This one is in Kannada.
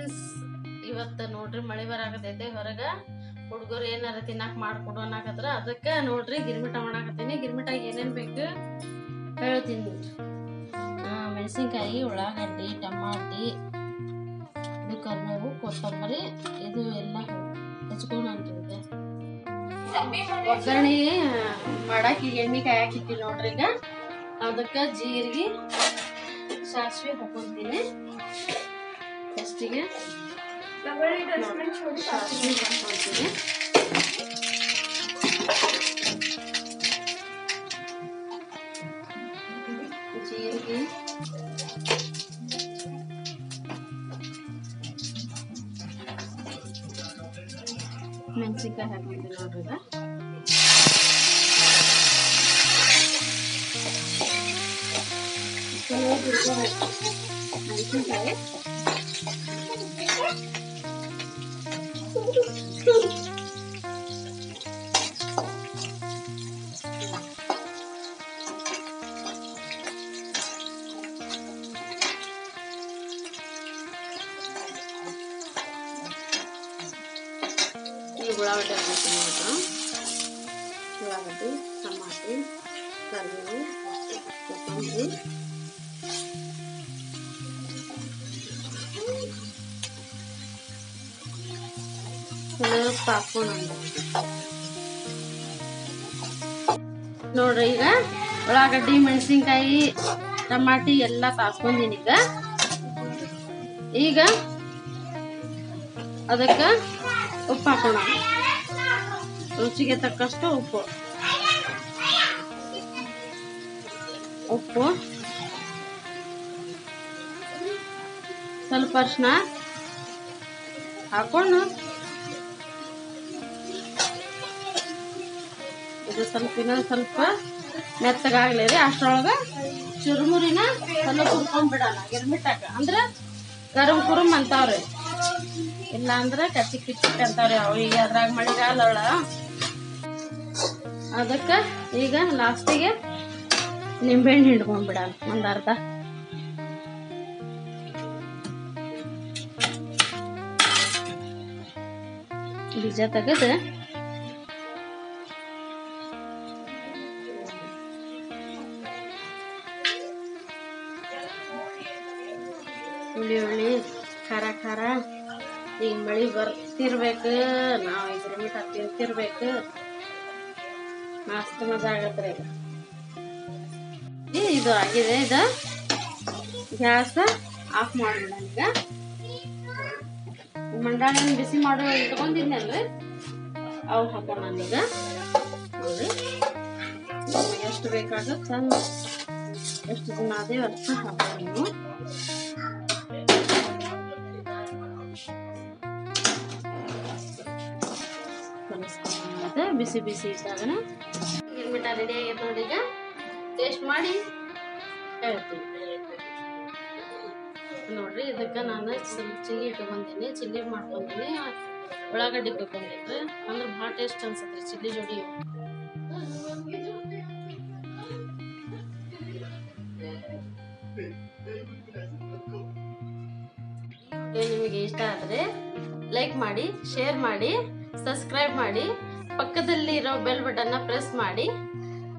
ಫ್ರೆಂಡ್ಸ್, ಇವತ್ತು ನೋಡ್ರಿ ಮಳೆ ಬರಾಕತೈತೆ. ಹೊರಗ ಹುಡುಗರು ಏನಾರ ತಿನ್ನಾಕ ಮಾಡ್ಕೊಡು ಅನ್ನಕತ್ರ. ಅದಕ್ಕೆ ನೋಡ್ರಿ ಗಿರ್ಮಿಟ ಮಾಡಾಕತ್ತೀನಿ. ಗಿರ್ಮಿಟಾಗಿ ಏನೇನು ಬೇಕು ಹೇಳ್ತೀನಿ ನೋಡ್ರಿ. ಮೆಣಸಿನ್ಕಾಯಿ, ಉಳ್ಳಾಗಡ್ಡಿ, ಟಮಾಟಿ, ಇದು ಕರಿಬೇವು, ಕೊತ್ತಂಬರಿ, ಇದು ಎಲ್ಲ ಹೆಚ್ಕೊಂಡ್ರಿ. ಒಗ್ಗರಣೆ ಮಾಡಾಕ ಈಗ ಎಣ್ಣೆ ಕಾಯಾಕಿಟ್ಟಿ ನೋಡ್ರಿ. ಈಗ ಅದಕ್ಕೆ ಜೀರಿಗೆ, ಸಾಸಿವೆ ಹಾಕೊಂತೀನಿ. ಫಸ್ಟಿಗೆ ಸಾಸಿವೆ ಹಾಕೊಂತೀನಿ. ಜೀರಿಗೆ, ಮೆಣಸಿನ್ಕಾಯಿ ಹಾಕೊಂತೀನಿ ನೋಡ್ರಿ. ಈಗ ಚಲೋ ಹುರ್ಕೋಬೇಕು ಮೆಣಸಿನ್ಕಾಯಿ. ಉಳ್ಳಾಗಡ್ಡಿ ಹಾಕ್ತೀನಿ ನೋಡ್ರಿ. ಉಳ್ಳಾಗಡ್ಡಿ, ಟಮಾಟಿ, ಕರಿಬೇವು, ಕೊತ್ತಂಬರಿ, ಸ್ವಲ್ಪ ಹಾಕ್ಕೊಂಡು ನೋಡ್ರಿ. ಈಗ ಉಳ್ಳಾಗಡ್ಡಿ, ಮೆಣಸಿನ್ಕಾಯಿ, ಟಮಾಟಿ ಎಲ್ಲ ತಾಸ್ಕೊಂಡೀನಿ. ಈಗ ಅದಕ್ಕೆ ಉಪ್ಪು ಹಾಕೋಣ. ರುಚಿಗೆ ತಕ್ಕಷ್ಟು ಉಪ್ಪು ಸ್ವಲ್ಪ ಅರಿಶಿನ ಹಾಕೊಂಡು ಇದು ಸ್ವಲ್ಪ ಮೆತ್ತಗಾಗ್ಲಿ ರೀ. ಅಷ್ಟರೊಳಗೆ ಚುರುಮುರಿನ ಸ್ವಲ್ಪ ಹುರ್ಕೊಂಡ್ಬಿಡೋಣ ಗಿರ್ಮಿಟ್ಟಾಕ. ಅಂದ್ರೆ ಗರಂ ಕುರುಮ್ ಅಂತಾವ್ರಿ, ಇಲ್ಲ ಅಂದ್ರೆ ಕಚ್ಚಿಕ್ ಪಿಚ್ಚಿಕ್ ಅಂತಾವ್ರಿ ಅವು. ಈಗ ಅದ್ರಾಗ ಮಳೆಗಾಲ ಅದಕ್ಕೆ ಈಗ ಲಾಸ್ಟಿಗೆ ನಿಂಬೆಹಣ್ಣು ಹಿಂಡ್ಕೊಂಡ್ಬಿಡೋಣ ಒಂದು ಅರ್ಧ. ಬೀಜ ತೆಗೆದು ಉಳ್ಳಿ ಖಾರ ಈಗ ಮಳಿ ಬರ್ತಿರ್ಬೇಕು, ನಾವು ಈ ಗಿರ್ಮಿಟ ತಿಂತಿರ್ಬೇಕು. ಮಸ್ತ್ ಮಜಾ ಆಗತ್ರಿ. ಇದು ಆಗಿದೆ. ಇದು ಗ್ಯಾಸ್ ಆಫ್ ಮಾಡ್ಬಿಡೋಣ. ಈಗ ಮಂಡಾಳಿನ ಬಿಸಿ ಮಾಡೋ ಇಟ್ಕೊಂಡಿದ್ನಲ್ರಿ, ಅವು ಹಾಕೋಣ. ಈಗ ನೋಡ್ರಿ ಎಷ್ಟು ಬೇಕಾಗುತ್ತೆ, ಎಷ್ಟು ದಿನ ಅದೇ ಅಷ್ಟು ಹಾಕೋಣ. ಬಿಸಿ ಬಿಸಿ ಇದ್ದಾಗನ ಗಿರ್ಮಿಟ ರೆಡಿ ಆಗೈತೆ ನೋಡಿ. ಈಗ ಟೇಸ್ಟ್ ಮಾಡಿ ಹೇಳ್ತೀನಿ ನೋಡ್ರಿ. ಇದಕ್ಕೆ ನಾನು ಸ್ವಲ್ಪ ಚಿಲ್ಲಿ ಇಟ್ಕೊಂತೀನಿ, ಚಿಲ್ಲಿ ಮಾಡ್ಕೊಂತೀನಿ, ಉಳ್ಳಾಗಡ್ಡಿ ಕೊಯ್ಕೊಂಡಿದ್ರಿ ಅಂದ್ರೆ ಭಾಳ ಟೇಸ್ಟ್ ಅನ್ಸತ್ರಿ ಚಿಲ್ಲಿ ಜೋಡಿ. ನಿಮಗೆ ಇಷ್ಟ ಆದರೆ ಲೈಕ್ ಮಾಡಿ, ಶೇರ್ ಮಾಡಿ, ಸಬ್ಸ್ಕ್ರೈಬ್ ಮಾಡಿ, ಪಕ್ಕದಲ್ಲಿ ಇರೋ ಬೆಲ್ ಬಟನ್ನ ಪ್ರೆಸ್ ಮಾಡಿ.